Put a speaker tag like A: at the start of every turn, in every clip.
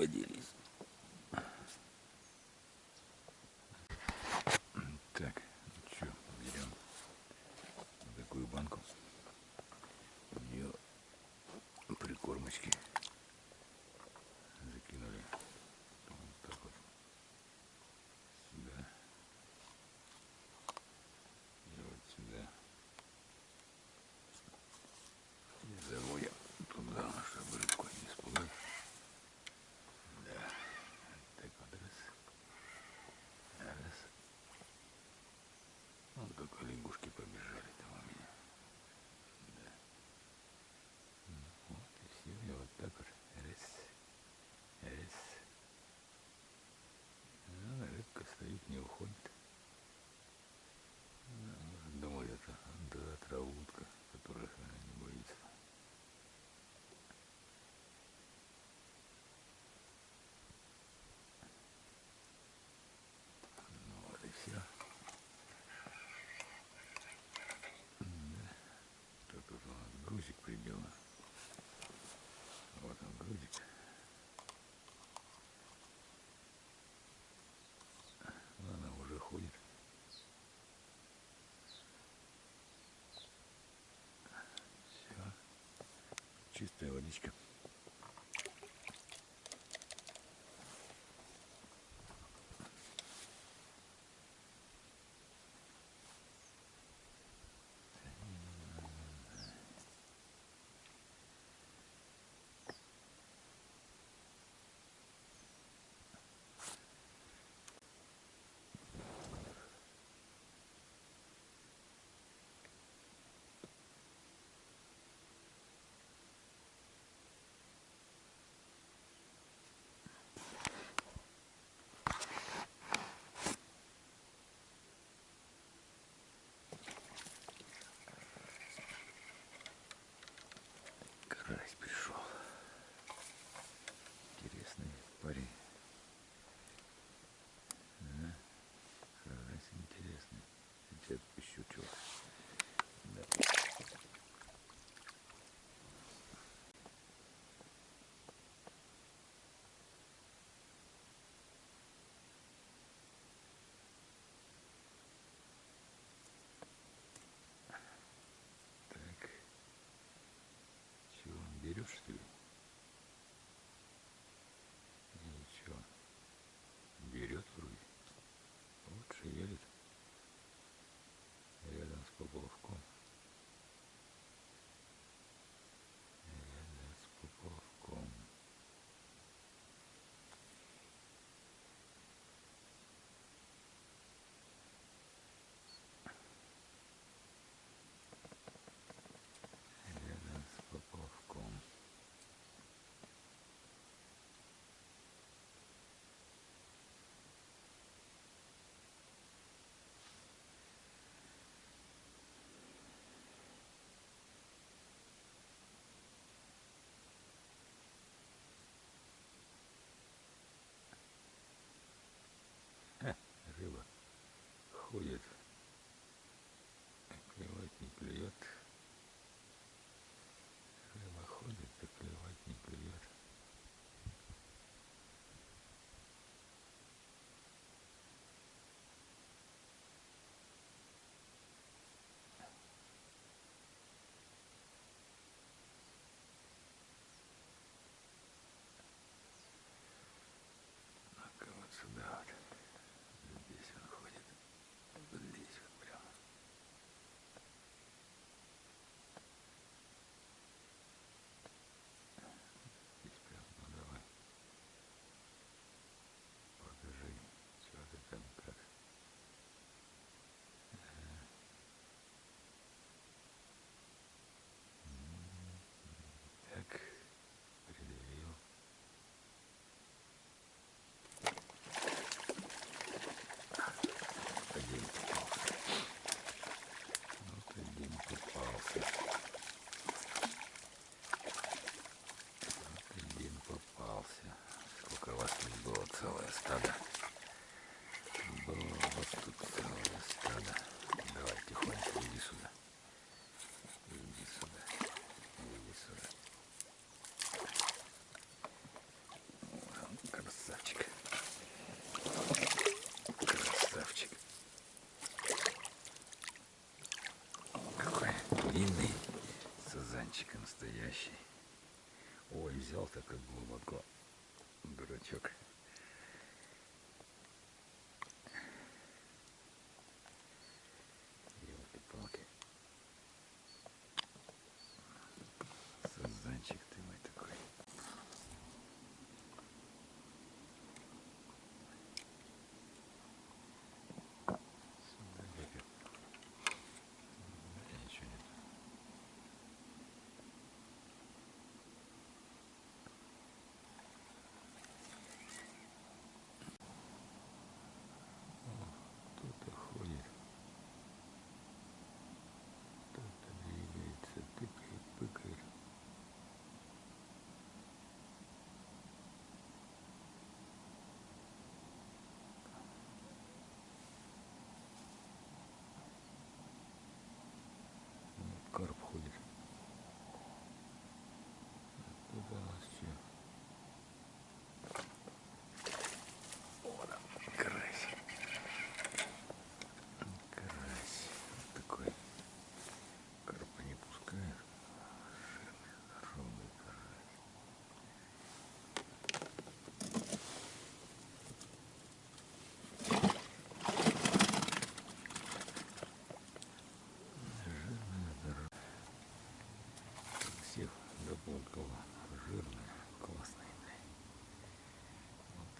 A: освободились. Так, ну что, берем такую банку. В нее прикормочки закинули вот так вот сюда и вот сюда. И заводим туда, чтобы рыбку не испугать. Да, так вот раз. Вот только лягушки побежали там у меня. Да. Вот и все, и вот так вот раз. А рыбка стоит, не уходит. Думаю, это да, травутка, которых она не боится. Ну вот и все. Да. Тут у нас грузик приделан. Вот он грузик. Она уже ходит. Все. Чистая водичка. Карась пришел. Интересный парень. Да. Карась интересный. Сейчас отпущу чего. Да. Так. Чего, берешь, что ли? Ничего. Берет вроде. Вот шевелит. Рядом с поплавком. Рядом с поплавком. Рядом с поплавком. Рыба ходит, а клевать не клюет. Рыба ходит, а клевать не клюет. Ну-ка вот сюда вот. Здесь он ходит. Вот здесь вот прямо. Здесь прям, ну давай. Покажи, что ты там как. Так, предъявил. Один попался. Вот один попался. Вот один попался. Сколько вас тут было? Целое стадо. Было вот тут целое стадо. Давай, тихонько, иди сюда. Иди сюда. Иди сюда. Вот он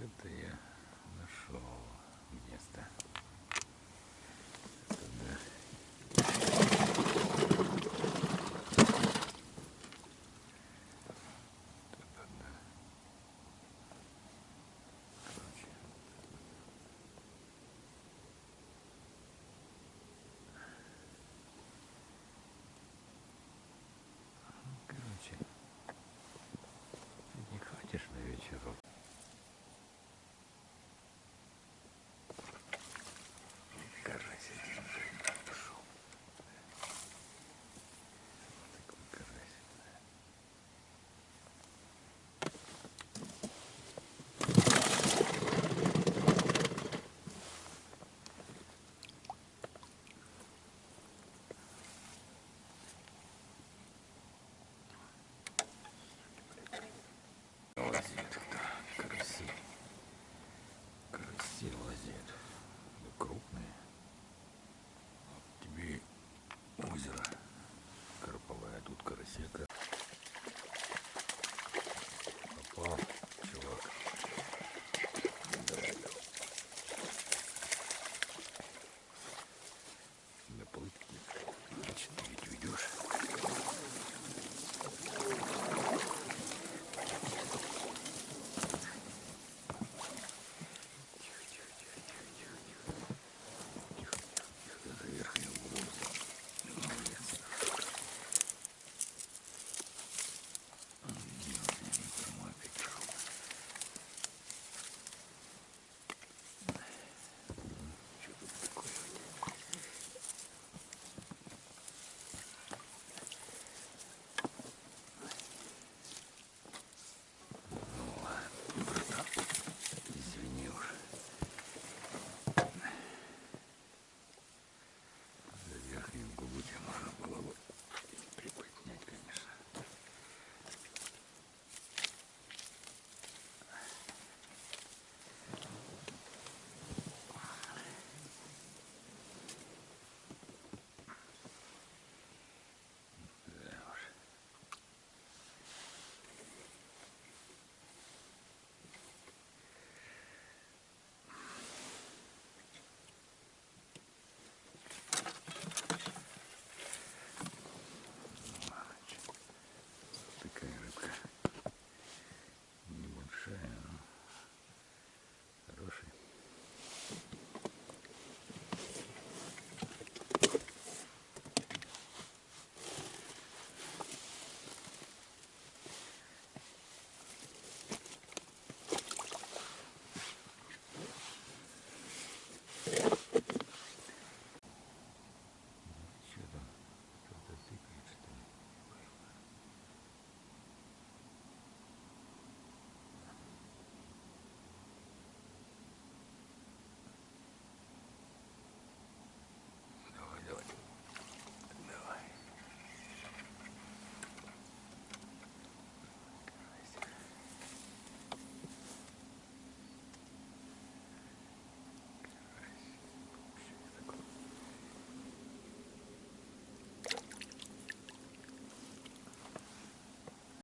A: это я